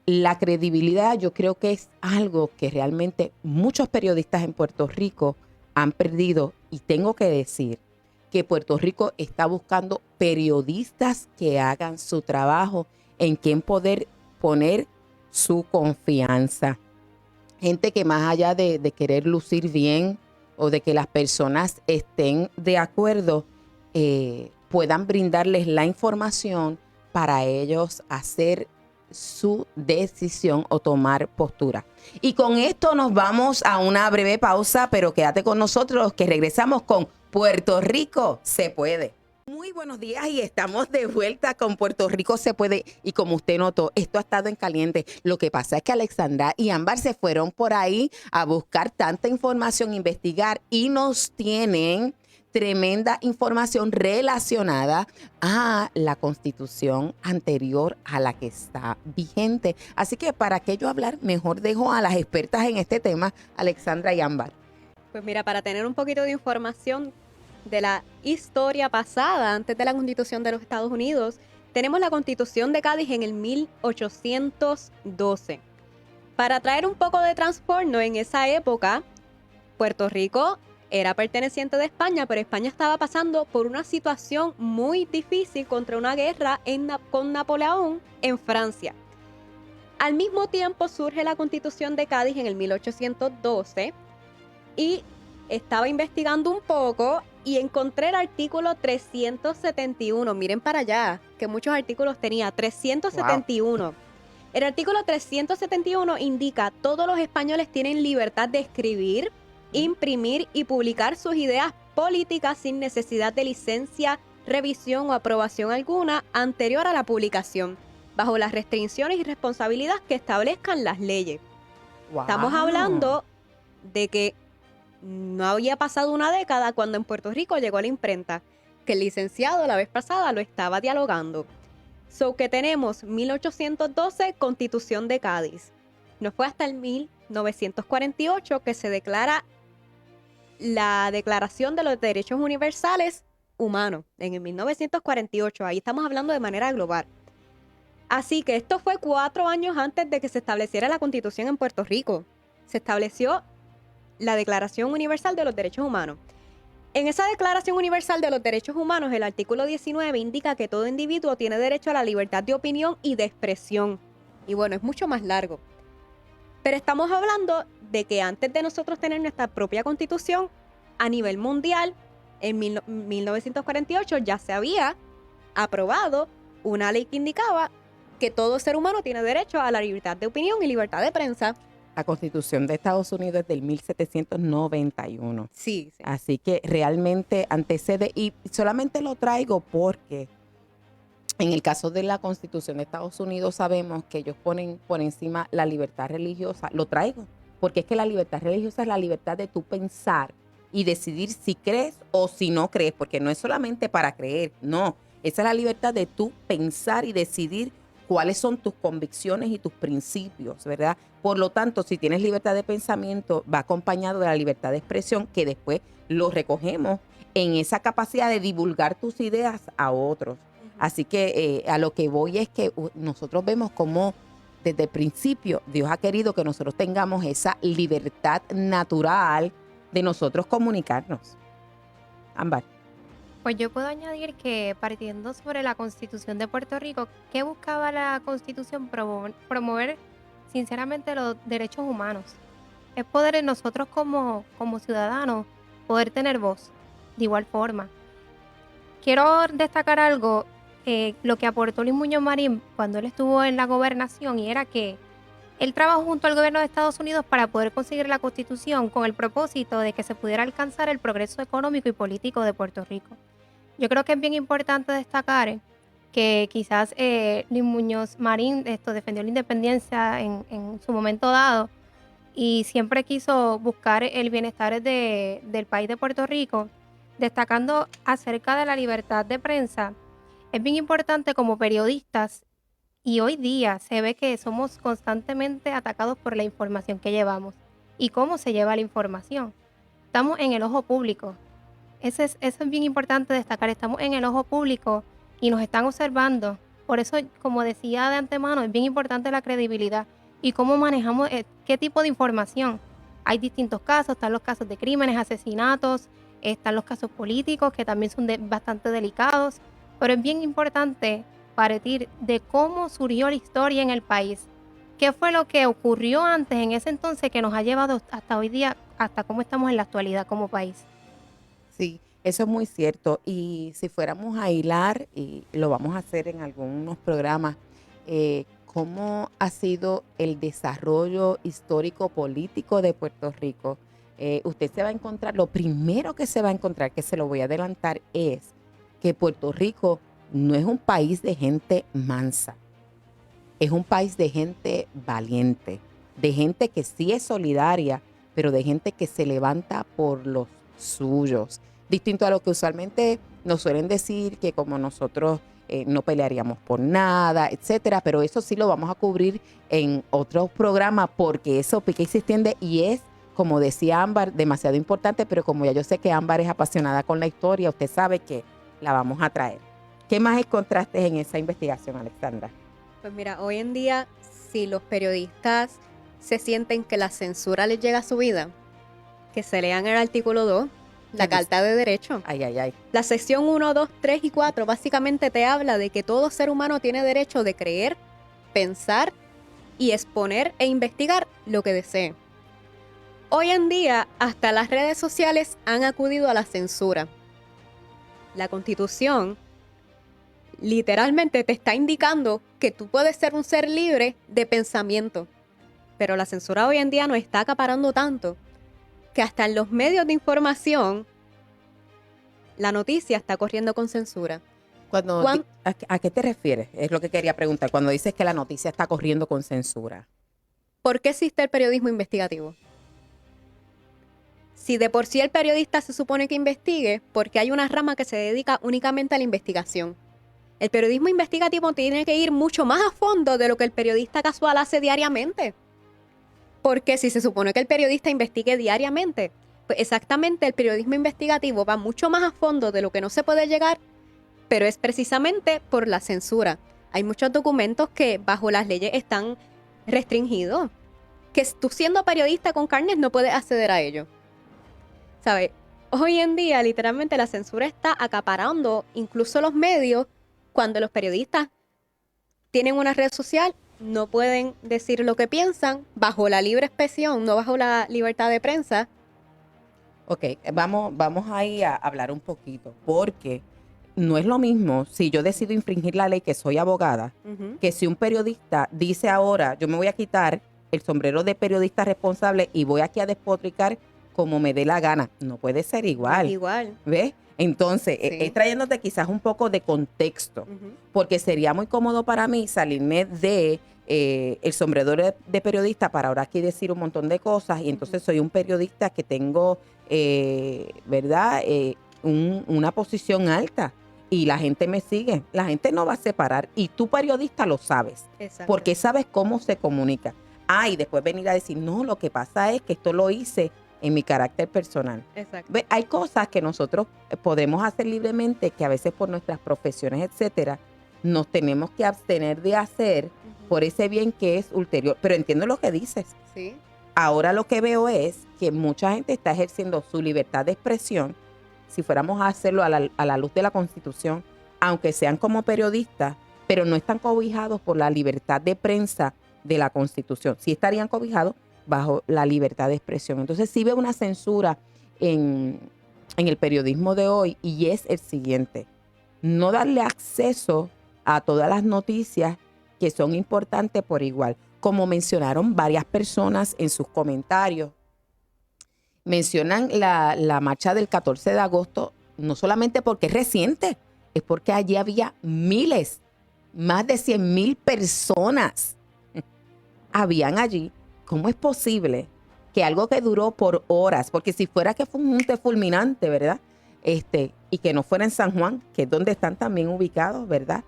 la credibilidad yo creo que es algo que realmente muchos periodistas en Puerto Rico han perdido, y tengo que decir que Puerto Rico está buscando periodistas que hagan su trabajo, en quien poder poner su confianza. Gente que más allá de querer lucir bien o de que las personas estén de acuerdo, puedan brindarles la información para ellos hacer su decisión o tomar postura. Y con esto nos vamos a una breve pausa, pero quédate con nosotros que regresamos con Puerto Rico se puede. Muy buenos días y estamos de vuelta con Puerto Rico se puede. Y como usted notó, esto ha estado en caliente. Lo que pasa es que Alexandra y Ámbar se fueron por ahí a buscar tanta información, investigar, y nos tienen tremenda información relacionada a la constitución anterior a la que está vigente. Así que para qué yo hablar, mejor dejo a las expertas en este tema, Alexandra y Ámbar. Pues mira, para tener un poquito de información de la historia pasada, antes de la Constitución de los Estados Unidos, tenemos la Constitución de Cádiz en el 1812. Para traer un poco de trastorno, en esa época, Puerto Rico era perteneciente de España, pero España estaba pasando por una situación muy difícil contra una guerra con Napoleón en Francia. Al mismo tiempo surge la Constitución de Cádiz en el 1812 y estaba investigando un poco y encontré el artículo 371. Miren para allá, que muchos artículos tenía. 371. Wow. El artículo 371 indica: todos los españoles tienen libertad de escribir, imprimir y publicar sus ideas políticas sin necesidad de licencia, revisión o aprobación alguna anterior a la publicación, bajo las restricciones y responsabilidades que establezcan las leyes. Wow. Estamos hablando de que no había pasado una década cuando en Puerto Rico llegó la imprenta, que el licenciado la vez pasada lo estaba dialogando. So que tenemos 1812, Constitución de Cádiz. No fue hasta el 1948 que se declara la Declaración de los Derechos Universales Humanos. En el 1948, ahí estamos hablando de manera global. Así que esto fue 4 años antes de que se estableciera la Constitución en Puerto Rico. Se estableció la Declaración Universal de los Derechos Humanos. En esa Declaración Universal de los Derechos Humanos, el artículo 19 indica que todo individuo tiene derecho a la libertad de opinión y de expresión. Y bueno, es mucho más largo. Pero estamos hablando de que antes de nosotros tener nuestra propia Constitución, a nivel mundial, en 1948 ya se había aprobado una ley que indicaba que todo ser humano tiene derecho a la libertad de opinión y libertad de prensa. La Constitución de Estados Unidos es del 1791. Sí, sí. Así que realmente antecede, y solamente lo traigo porque en el caso de la Constitución de Estados Unidos sabemos que ellos ponen por encima la libertad religiosa. Lo traigo porque es que la libertad religiosa es la libertad de tú pensar y decidir si crees o si no crees, porque no es solamente para creer, no. Esa es la libertad de tú pensar y decidir cuáles son tus convicciones y tus principios, ¿verdad? Por lo tanto, si tienes libertad de pensamiento, va acompañado de la libertad de expresión, que después lo recogemos en esa capacidad de divulgar tus ideas a otros. Así que a lo que voy es que nosotros vemos cómo desde el principio Dios ha querido que nosotros tengamos esa libertad natural de nosotros comunicarnos. Ámbar. Pues yo puedo añadir que partiendo sobre la Constitución de Puerto Rico, ¿qué buscaba la Constitución? Promover sinceramente los derechos humanos. Es poder en nosotros como ciudadanos poder tener voz de igual forma. Quiero destacar algo, lo que aportó Luis Muñoz Marín cuando él estuvo en la gobernación, y era que él trabajó junto al gobierno de Estados Unidos para poder conseguir la Constitución con el propósito de que se pudiera alcanzar el progreso económico y político de Puerto Rico. Yo creo que es bien importante destacar que quizás Luis Muñoz Marín defendió la independencia en su momento dado y siempre quiso buscar el bienestar del país de Puerto Rico, destacando acerca de la libertad de prensa. Es bien importante como periodistas, y hoy día se ve que somos constantemente atacados por la información que llevamos y cómo se lleva la información. Estamos en el ojo público. Eso es bien importante destacar. Estamos en el ojo público y nos están observando. Por eso, como decía de antemano, es bien importante la credibilidad y cómo manejamos qué tipo de información. Hay distintos casos, están los casos de crímenes, asesinatos, están los casos políticos que también son bastante delicados, pero es bien importante partir de cómo surgió la historia en el país. ¿Qué fue lo que ocurrió antes en ese entonces que nos ha llevado hasta hoy día, hasta cómo estamos en la actualidad como país? Sí, eso es muy cierto. Y si fuéramos a hilar, y lo vamos a hacer en algunos programas, cómo ha sido el desarrollo histórico político de Puerto Rico, usted se va a encontrar, lo primero que se va a encontrar, que se lo voy a adelantar, es que Puerto Rico no es un país de gente mansa, es un país de gente valiente, de gente que sí es solidaria, pero de gente que se levanta por los suyos. Distinto a lo que usualmente nos suelen decir, que como nosotros no pelearíamos por nada, etcétera, pero eso sí lo vamos a cubrir en otros programas porque eso pica y se extiende y es, como decía Ámbar, demasiado importante, pero como ya yo sé que Ámbar es apasionada con la historia, usted sabe que la vamos a traer. ¿Qué más encontraste en esa investigación, Alexandra? Pues mira, hoy en día, si los periodistas se sienten que la censura les llega a su vida, que se lean el artículo 2, la Carta de Derechos. Ay, ay, ay. La sección 1, 2, 3 y 4 básicamente te habla de que todo ser humano tiene derecho de creer, pensar y exponer e investigar lo que desee. Hoy en día, hasta las redes sociales han acudido a la censura. La Constitución literalmente te está indicando que tú puedes ser un ser libre de pensamiento, pero la censura hoy en día nos está acaparando tanto que hasta en los medios de información la noticia está corriendo con censura. ¿A qué te refieres? Es lo que quería preguntar. Cuando dices que la noticia está corriendo con censura. ¿Por qué existe el periodismo investigativo? Si de por sí el periodista se supone que investigue, porque hay una rama que se dedica únicamente a la investigación. El periodismo investigativo tiene que ir mucho más a fondo de lo que el periodista casual hace diariamente. Porque si se supone que el periodista investigue diariamente, pues exactamente el periodismo investigativo va mucho más a fondo de lo que no se puede llegar, pero es precisamente por la censura. Hay muchos documentos que bajo las leyes están restringidos, que tú siendo periodista con carnes no puedes acceder a ellos. ¿Sabes? Hoy en día literalmente la censura está acaparando incluso los medios. Cuando los periodistas tienen una red social, no pueden decir lo que piensan bajo la libre expresión, no bajo la libertad de prensa. Ok, vamos ahí a hablar un poquito, porque no es lo mismo si yo decido infringir la ley, que soy abogada, Ujú. que si un periodista dice ahora, yo me voy a quitar el sombrero de periodista responsable y voy aquí a despotricar como me dé la gana. No puede ser igual. Igual. ¿Ves? Entonces, Sí. es trayéndote quizás un poco de contexto, Ujú. porque sería muy cómodo para mí salirme de el sombrero de periodista para ahora aquí decir un montón de cosas, y entonces soy un periodista que tengo, ¿verdad? Una posición alta y la gente me sigue. La gente no va a separar y tú periodista lo sabes, Exacto. porque sabes cómo se comunica. Y después venir a decir, no, lo que pasa es que esto lo hice en mi carácter personal. Exacto. Ve, hay cosas que nosotros podemos hacer libremente que a veces por nuestras profesiones, etcétera, nos tenemos que abstener de hacer Ujú. por ese bien que es ulterior. Pero entiendo lo que dices. Sí. Ahora lo que veo es que mucha gente está ejerciendo su libertad de expresión, si fuéramos a hacerlo a la luz de la Constitución, aunque sean como periodistas, pero no están cobijados por la libertad de prensa de la Constitución. Sí estarían cobijados bajo la libertad de expresión. Entonces sí veo una censura en el periodismo de hoy, y es el siguiente: no darle acceso a todas las noticias que son importantes por igual. Como mencionaron varias personas en sus comentarios, mencionan la marcha del 14 de agosto, no solamente porque es reciente, es porque allí había miles, más de 100,000 personas habían allí. ¿Cómo es posible que algo que duró por horas, porque si fuera que fue un junte fulminante, ¿verdad? Y que no fuera en San Juan, que es donde están también ubicados, ¿verdad?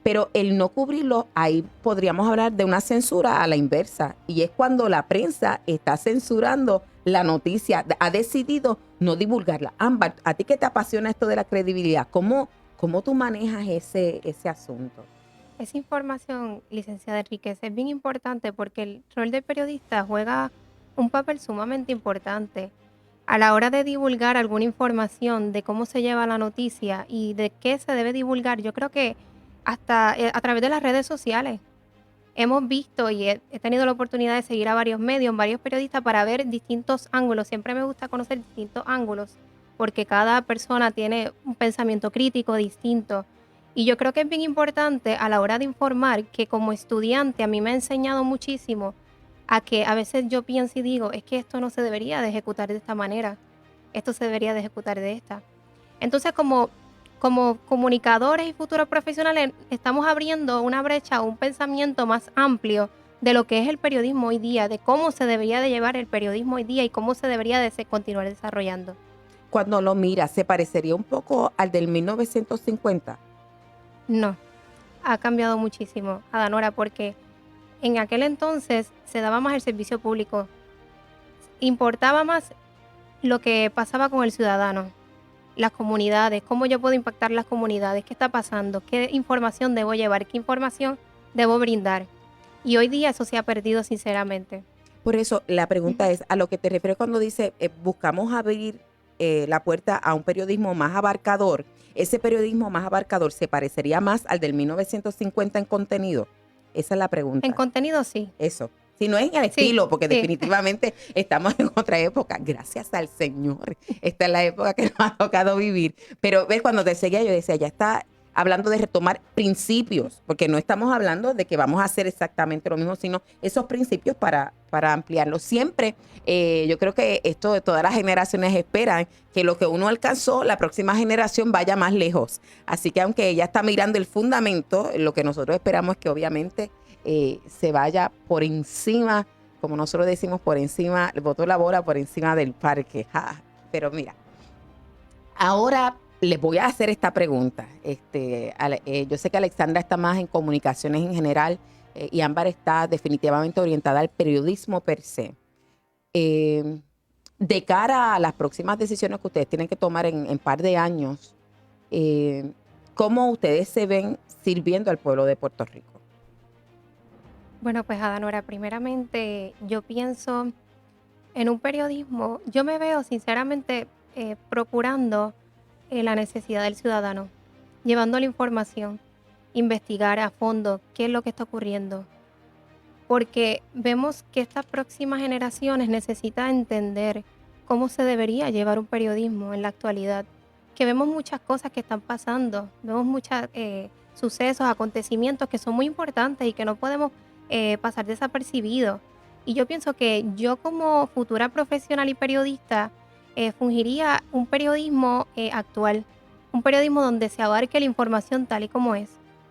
Pero el no cubrirlo, ahí podríamos hablar de una censura a la inversa. Y es cuando la prensa está censurando la noticia, ha decidido no divulgarla. Ámbar, ¿a ti qué te apasiona esto de la credibilidad? ¿Cómo tú manejas ese asunto? Esa información, licenciada Enríquez, es bien importante porque el rol del periodista juega un papel sumamente importante a la hora de divulgar alguna información de cómo se lleva la noticia y de qué se debe divulgar. Yo creo que hasta a través de las redes sociales hemos visto y he tenido la oportunidad de seguir a varios medios, varios periodistas para ver distintos ángulos. Siempre me gusta conocer distintos ángulos porque cada persona tiene un pensamiento crítico distinto. Y yo creo que es bien importante a la hora de informar que como estudiante a mí me ha enseñado muchísimo a que a veces yo pienso y digo, es que esto no se debería de ejecutar de esta manera, esto se debería de ejecutar de esta. Entonces, como comunicadores y futuros profesionales, estamos abriendo una brecha o un pensamiento más amplio de lo que es el periodismo hoy día, de cómo se debería de llevar el periodismo hoy día y cómo se debería de continuar desarrollando. Cuando lo miras, ¿se parecería un poco al del 1950? No, ha cambiado muchísimo, Adanora, porque en aquel entonces se daba más el servicio público, importaba más lo que pasaba con el ciudadano, las comunidades, cómo yo puedo impactar las comunidades, qué está pasando, qué información debo llevar, qué información debo brindar. Y hoy día eso se ha perdido sinceramente. Por eso la pregunta es, a lo que te refieres cuando dice buscamos abrir la puerta a un periodismo más abarcador. ¿Ese periodismo más abarcador se parecería más al del 1950 en contenido? Esa es la pregunta. En contenido sí. Eso. Si no es en el Sí, estilo, porque sí. definitivamente estamos en otra época. Gracias al Señor. Esta es la época que nos ha tocado vivir. Pero ves, cuando te seguía yo decía, ya está hablando de retomar principios, porque no estamos hablando de que vamos a hacer exactamente lo mismo, sino esos principios para ampliarlo. Siempre, yo creo que esto de todas las generaciones esperan que lo que uno alcanzó, la próxima generación vaya más lejos. Así que aunque ella está mirando el fundamento, lo que nosotros esperamos es que obviamente se vaya por encima, como nosotros decimos, por encima, el voto labora por encima del parque. Pero mira, ahora les voy a hacer esta pregunta. Yo sé que Alexandra está más en comunicaciones en general y Ámbar está definitivamente orientada al periodismo per se. De cara a las próximas decisiones que ustedes tienen que tomar en par de años, ¿cómo ustedes se ven sirviendo al pueblo de Puerto Rico? Bueno, pues Adanora, primeramente yo pienso en un periodismo, yo me veo sinceramente procurando la necesidad del ciudadano, llevando la información, investigar a fondo qué es lo que está ocurriendo, porque vemos que estas próximas generaciones necesitan entender cómo se debería llevar un periodismo en la actualidad, que vemos muchas cosas que están pasando, vemos muchos sucesos, acontecimientos que son muy importantes y que no podemos pasar desapercibidos. Y yo pienso que yo como futura profesional y periodista fungiría un periodismo actual, un periodismo donde se abarque la información tal y como es,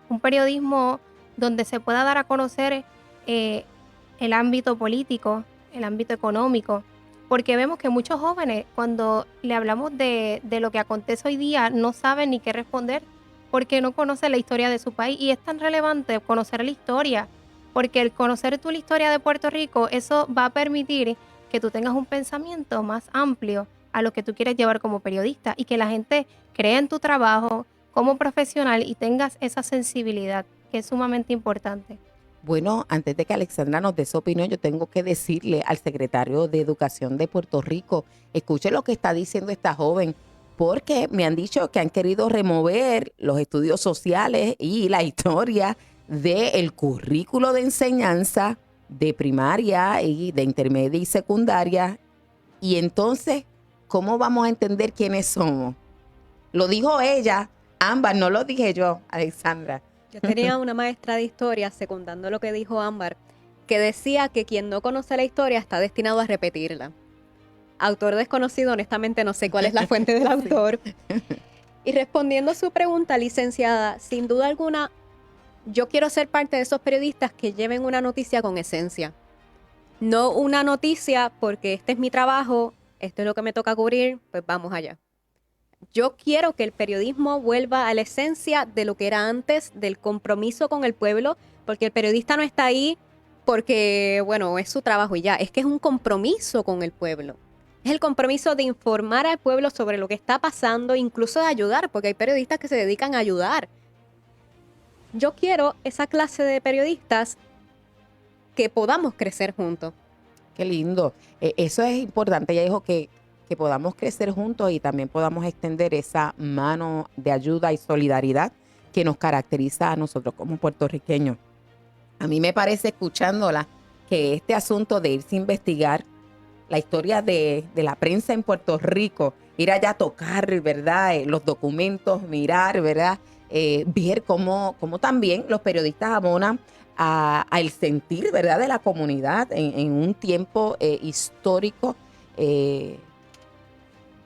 un periodismo donde se pueda dar a conocer el ámbito político, el ámbito económico, porque vemos que muchos jóvenes cuando le hablamos de lo que acontece hoy día no saben ni qué responder porque no conocen la historia de su país y es tan relevante conocer la historia, porque el conocer tú la historia de Puerto Rico, eso va a permitir que tú tengas un pensamiento más amplio a lo que tú quieres llevar como periodista y que la gente cree en tu trabajo como profesional y tengas esa sensibilidad, que es sumamente importante. Bueno, antes de que Alexandra nos dé su opinión, yo tengo que decirle al secretario de Educación de Puerto Rico, escuche lo que está diciendo esta joven, porque me han dicho que han querido remover los estudios sociales y la historia del currículo de enseñanza de primaria y de intermedia y secundaria. Y entonces, ¿cómo vamos a entender quiénes somos? Lo dijo ella, Ámbar, no lo dije yo, Alexandra. Yo tenía una maestra de historia, secundando lo que dijo Ámbar, que decía que quien no conoce la historia está destinado a repetirla. Autor desconocido, honestamente no sé cuál es la fuente del autor. Y respondiendo a su pregunta, licenciada, sin duda alguna, yo quiero ser parte de esos periodistas que lleven una noticia con esencia. No una noticia porque este es mi trabajo, esto es lo que me toca cubrir, pues vamos allá. Yo quiero que el periodismo vuelva a la esencia de lo que era antes, del compromiso con el pueblo, porque el periodista no está ahí porque, bueno, es su trabajo y ya, es que es un compromiso con el pueblo. Es el compromiso de informar al pueblo sobre lo que está pasando, incluso de ayudar, porque hay periodistas que se dedican a ayudar. Yo quiero esa clase de periodistas que podamos crecer juntos. Qué lindo. Eso es importante. Ella dijo que podamos crecer juntos y también podamos extender esa mano de ayuda y solidaridad que nos caracteriza a nosotros como puertorriqueños. A mí me parece, escuchándola, que este asunto de irse a investigar la historia de la prensa en Puerto Rico, ir allá a tocar, ¿verdad? Los documentos, mirar, ¿verdad? Ver cómo también los periodistas abonan al sentir, ¿verdad?, de la comunidad en un tiempo histórico.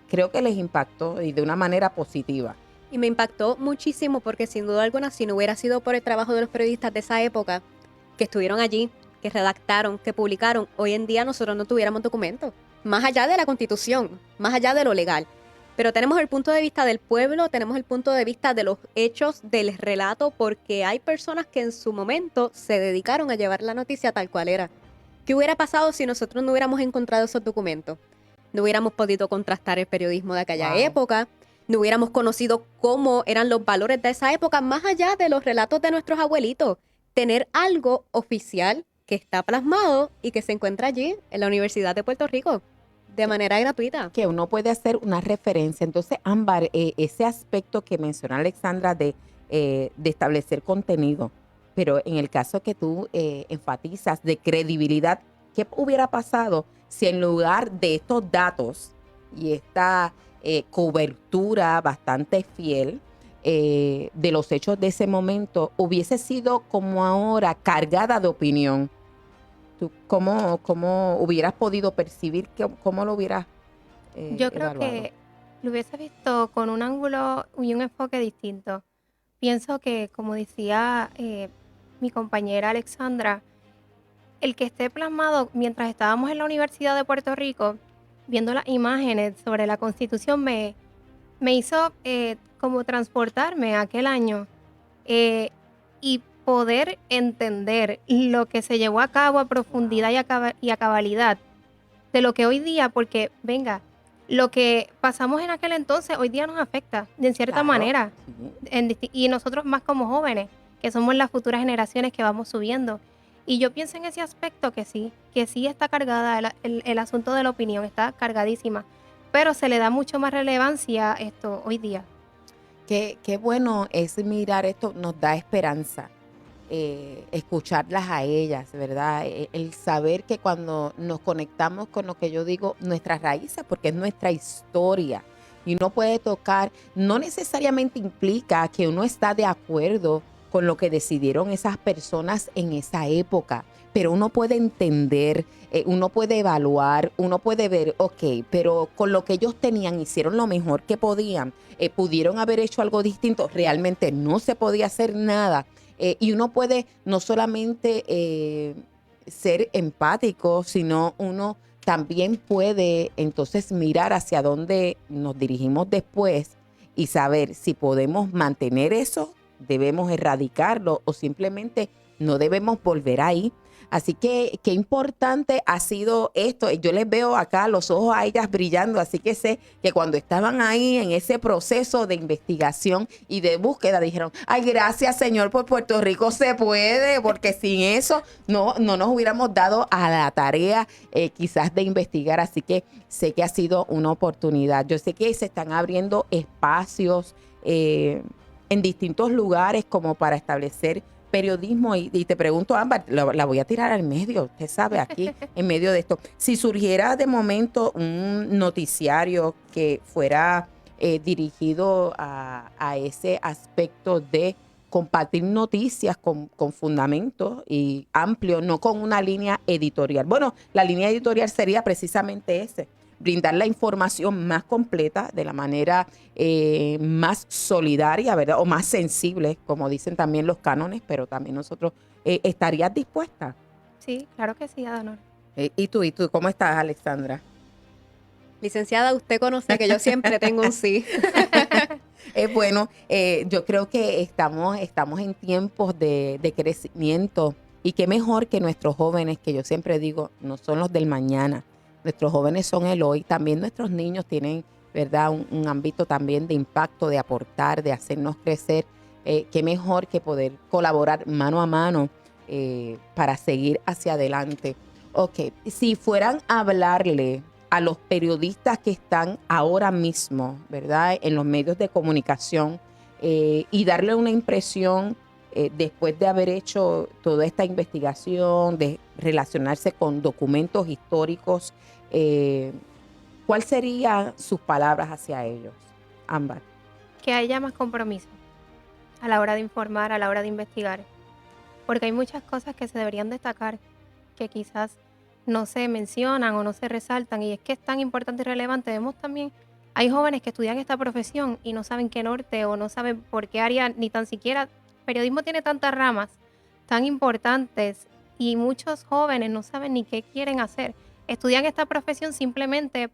Creo que les impactó y de una manera positiva. Y me impactó muchísimo porque sin duda alguna, si no hubiera sido por el trabajo de los periodistas de esa época, que estuvieron allí, que redactaron, que publicaron, hoy en día nosotros no tuviéramos documentos, más allá de la Constitución, más allá de lo legal. Pero tenemos el punto de vista del pueblo, tenemos el punto de vista de los hechos, del relato, porque hay personas que en su momento se dedicaron a llevar la noticia tal cual era. ¿Qué hubiera pasado si nosotros no hubiéramos encontrado esos documentos? No hubiéramos podido contrastar el periodismo de aquella época, no hubiéramos conocido cómo eran los valores de esa época, más allá de los relatos de nuestros abuelitos. Tener algo oficial que está plasmado y que se encuentra allí en la Universidad de Puerto Rico de manera gratuita. Que uno puede hacer una referencia. Entonces, Ámbar, ese aspecto que menciona Alexandra de establecer contenido, pero en el caso que tú enfatizas de credibilidad, ¿qué hubiera pasado si en lugar de estos datos y esta cobertura bastante fiel de los hechos de ese momento hubiese sido como ahora cargada de opinión? ¿Tú cómo hubieras podido percibir, cómo lo hubieras Yo creo evaluado? que lo hubiese visto con un ángulo y un enfoque distinto. Pienso que, como decía mi compañera Alexandra, el que esté plasmado mientras estábamos en la Universidad de Puerto Rico, viendo las imágenes sobre la Constitución, me hizo como transportarme a aquel año y poder entender lo que se llevó a cabo a profundidad y a cabalidad de lo que hoy día, porque venga, lo que pasamos en aquel entonces hoy día nos afecta de cierta Claro, manera, sí. y nosotros más como jóvenes, que somos las futuras generaciones que vamos subiendo. Y yo pienso en ese aspecto que sí está cargada, el asunto de la opinión está cargadísima, pero se le da mucho más relevancia a esto hoy día. Qué bueno es mirar esto, nos da esperanza, escucharlas a ellas, ¿verdad? El saber que cuando nos conectamos con lo que yo digo, nuestras raíces, porque es nuestra historia, y uno puede tocar, no necesariamente implica que uno está de acuerdo con lo que decidieron esas personas en esa época, pero uno puede entender, uno puede evaluar, uno puede ver, ok, pero con lo que ellos tenían hicieron lo mejor que podían, pudieron haber hecho algo distinto, realmente no se podía hacer nada, y uno puede no solamente ser empático, sino uno también puede entonces mirar hacia dónde nos dirigimos después y saber si podemos mantener eso, debemos erradicarlo o simplemente no debemos volver ahí. Así que qué importante ha sido esto. Yo les veo acá los ojos a ellas brillando, así que sé que cuando estaban ahí en ese proceso de investigación y de búsqueda dijeron, ay, gracias Señor por Puerto Rico se puede, porque sin eso no nos hubiéramos dado a la tarea quizás de investigar. Así que sé que ha sido una oportunidad. Yo sé que se están abriendo espacios en distintos lugares como para establecer periodismo y te pregunto, Ámbar, la voy a tirar al medio, usted sabe, aquí en medio de esto. Si surgiera de momento un noticiario que fuera dirigido a ese aspecto de compartir noticias con fundamentos y amplio, no con una línea editorial. Bueno, la línea editorial sería precisamente ese, brindar la información más completa de la manera más solidaria, ¿verdad? O más sensible, como dicen también los cánones, pero también nosotros, ¿estarías dispuesta? Sí, claro que sí, Adanora. ¿Y tú, cómo estás, Alexandra? Licenciada, usted conoce que yo siempre tengo un sí. Bueno, yo creo que estamos en tiempos de crecimiento y qué mejor que nuestros jóvenes, que yo siempre digo, no son los del mañana. Nuestros jóvenes son el hoy, también nuestros niños tienen, ¿verdad? Un ámbito también de impacto, de aportar, de hacernos crecer. Qué mejor que poder colaborar mano a mano para seguir hacia adelante. Ok, si fueran a hablarle a los periodistas que están ahora mismo, ¿verdad? En los medios de comunicación y darle una impresión después de haber hecho toda esta investigación, de relacionarse con documentos históricos, ¿cuál serían sus palabras hacia ellos, Ámbar? Que haya más compromiso a la hora de informar, a la hora de investigar, porque hay muchas cosas que se deberían destacar que quizás no se mencionan o no se resaltan, y es que es tan importante y relevante. Vemos también, hay jóvenes que estudian esta profesión y no saben qué norte o no saben por qué área, ni tan siquiera, periodismo tiene tantas ramas tan importantes y muchos jóvenes no saben ni qué quieren hacer. Estudian esta profesión simplemente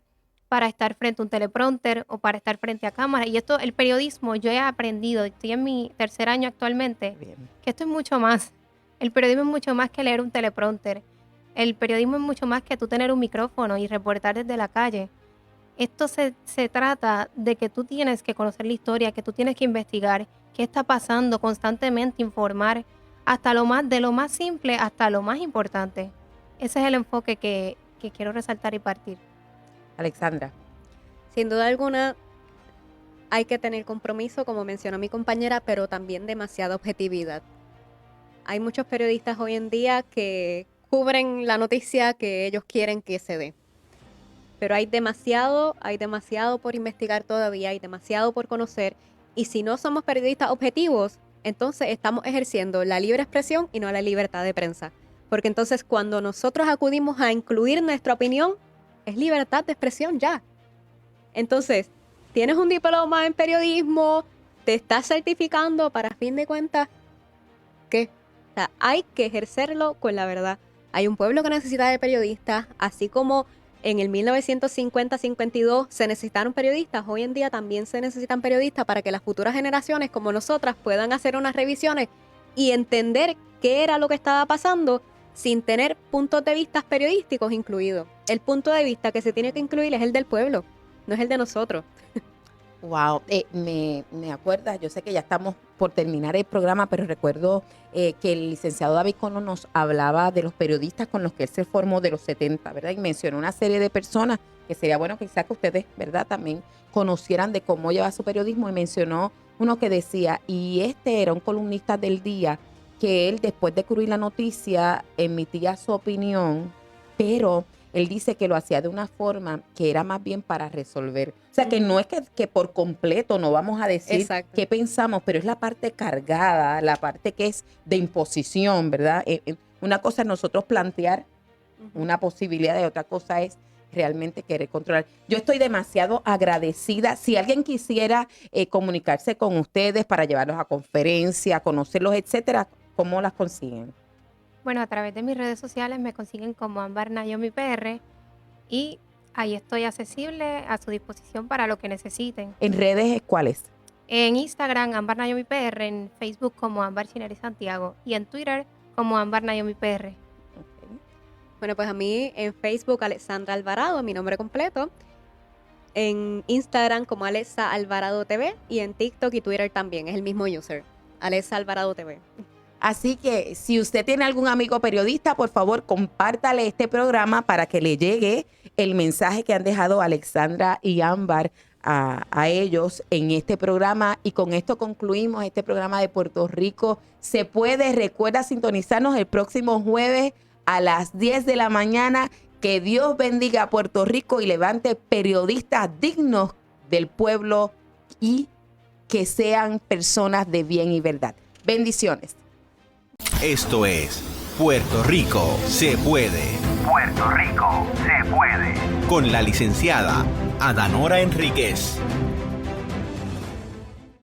para estar frente a un teleprompter o para estar frente a cámara. Y esto, el periodismo, yo he aprendido, estoy en mi tercer año actualmente, Bien. que esto es mucho más. El periodismo es mucho más que leer un teleprompter. El periodismo es mucho más que tú tener un micrófono y reportar desde la calle. Esto se trata de que tú tienes que conocer la historia, que tú tienes que investigar qué está pasando, constantemente informar, hasta de lo más simple hasta lo más importante. Ese es el enfoque que quiero resaltar y partir. Alexandra. Sin duda alguna, hay que tener compromiso, como mencionó mi compañera, pero también demasiada objetividad. Hay muchos periodistas hoy en día que cubren la noticia que ellos quieren que se dé. Pero hay demasiado por investigar todavía, hay demasiado por conocer. Y si no somos periodistas objetivos, entonces estamos ejerciendo la libre expresión y no la libertad de prensa. Porque entonces cuando nosotros acudimos a incluir nuestra opinión, es libertad de expresión ya. Entonces, tienes un diploma en periodismo, te estás certificando, para fin de cuentas, ¿qué? O sea, hay que ejercerlo con la verdad. Hay un pueblo que necesita de periodistas, así como en el 1950-52 se necesitaron periodistas, hoy en día también se necesitan periodistas para que las futuras generaciones como nosotras puedan hacer unas revisiones y entender qué era lo que estaba pasando sin tener puntos de vista periodísticos incluidos. El punto de vista que se tiene que incluir es el del pueblo, no es el de nosotros. Wow, me acuerdas, yo sé que ya estamos por terminar el programa, pero recuerdo que el licenciado David Cono nos hablaba de los periodistas con los que él se formó de los 70, ¿verdad? Y mencionó una serie de personas que sería bueno quizás que ustedes, ¿verdad? También conocieran de cómo lleva su periodismo, y mencionó uno que decía, y este era un columnista del Día, que él después de cubrir la noticia emitía su opinión, pero él dice que lo hacía de una forma que era más bien para resolver. O sea, que no es que por completo no vamos a decir Exacto. qué pensamos, pero es la parte cargada, la parte que es de imposición, ¿verdad? Una cosa es nosotros plantear una posibilidad y otra cosa es realmente querer controlar. Yo estoy demasiado agradecida. Si alguien quisiera comunicarse con ustedes para llevarlos a conferencia, conocerlos, etcétera, ¿cómo las consiguen? Bueno, a través de mis redes sociales me consiguen como Ámbar Naomi PR y ahí estoy accesible a su disposición para lo que necesiten. ¿En redes cuáles? En Instagram, Ámbar Naomi PR, en Facebook como Ámbar Chineri Santiago y en Twitter como Ámbar Naomi PR. Bueno, pues a mí en Facebook Alexandra Alvarado, mi nombre completo. En Instagram como Alexa Alvarado TV y en TikTok y Twitter también, es el mismo user, Alexa Alvarado TV. Así que si usted tiene algún amigo periodista, por favor, compártale este programa para que le llegue el mensaje que han dejado Alexandra y Ámbar a ellos en este programa. Y con esto concluimos este programa de Puerto Rico Se Puede. Recuerda sintonizarnos el próximo jueves a las 10 de la mañana. Que Dios bendiga a Puerto Rico y levante periodistas dignos del pueblo y que sean personas de bien y verdad. Bendiciones. Esto es Puerto Rico Se Puede. Puerto Rico se puede. Con la licenciada Adanora Enríquez.